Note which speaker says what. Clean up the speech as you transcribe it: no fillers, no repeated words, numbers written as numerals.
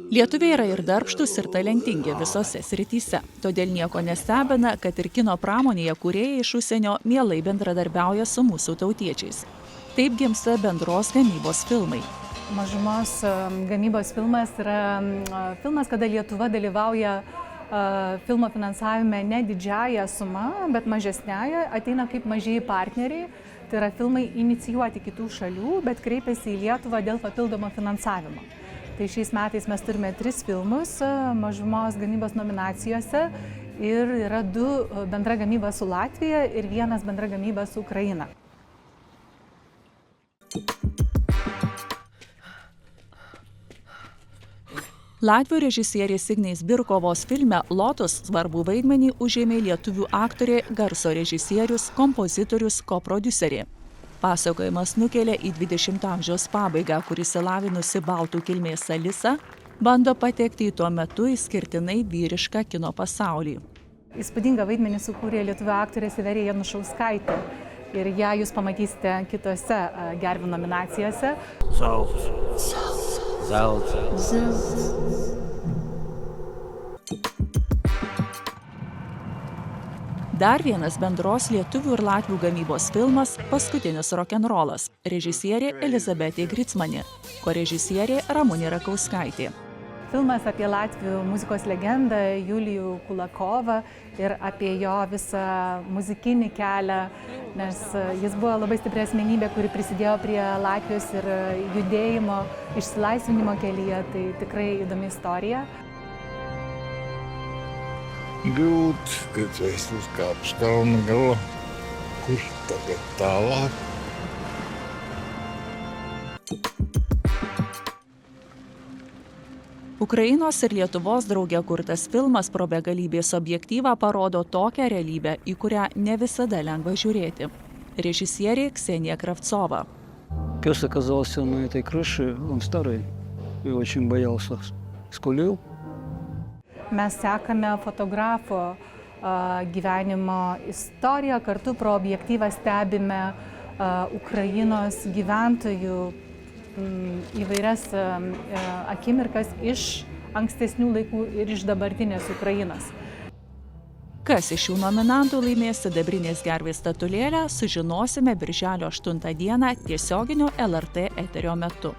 Speaker 1: Lietuviai yra ir darbštūs, ir talentingi visose srityse. Todėl nieko nestebina, kad ir kino pramonėje kūrėjai iš užsienio mielai bendradarbiauja su mūsų tautiečiais. Taip gimsta bendros gamybos filmai.
Speaker 2: Mažumos gamybos filmas yra filmas, kada Lietuva dalyvauja filmo finansavime ne didžiąją sumą, bet mažesnėje, ateina kaip mažieji partneriai. Tai yra filmai inicijuoti kitų šalių, bet kreipiasi į Lietuvą dėl papildomo finansavimo. Tai šiais metais mes turime 3 filmus mažumos gamybos nominacijose ir yra 2 bendra gamyba su Latvija ir 1 bendra gamyba su Ukraina.
Speaker 1: Latvių režisierės Ignės Birkovos filme Lotus svarbų vaidmenį užėmė lietuvių aktorė, garso režisierius, kompozitorius, koprodiuserė. Pasakojimas nukelia į 20 amžiaus pabaigą, kur išsilavinusi baltų kilmės Alisa bando patekti į tuo metu išskirtinai vyrišką kino pasaulį.
Speaker 2: Įspūdingą vaidmenį sukūrė lietuvių aktorė Severija Janušauskaitė ir ją jūs pamatysite kitose Gervių nominacijose.
Speaker 1: Dar vienas bendros lietuvių ir latvių gamybos filmas Paskutinis rokenrolas. Režisierė Elizabetė Gricmanė, korežisierė Ramunė Rakauskaitė.
Speaker 2: Filmas apie latvių muzikos legendą Julijų Kulakovą ir apie jo visą muzikinį kelią, nes jis buvo labai stipri asmenybė, kuri prisidėjo prie Latvijos ir judėjimo išsilaisvinimo kelyje. Tai tikrai įdomi istorija.
Speaker 3: Grūti, kad es uzkāpšu kalna galā. Kur tagad tālāk?
Speaker 1: Ukrainos ir Lietuvos drauge kurtas filmas pro begalybės objektyvą parodo tokią realybę, į kurią ne visada lengva žiūrėti. Režisierė Ksenija Kravcova.
Speaker 4: Пес оказался на этой крыше, он старый и очень боялся, скулил.
Speaker 2: Mes sekame fotografo gyvenimo istoriją, kartu pro objektyvą stebime Ukrainos gyventojų įvairias akimirkas iš ankstesnių laikų ir iš dabartinės Ukrainos.
Speaker 1: Kas iš šių nominantų laimės sidabrinės gervės statulėlę, sužinosime birželio 8 dieną tiesioginio LRT eterio metu.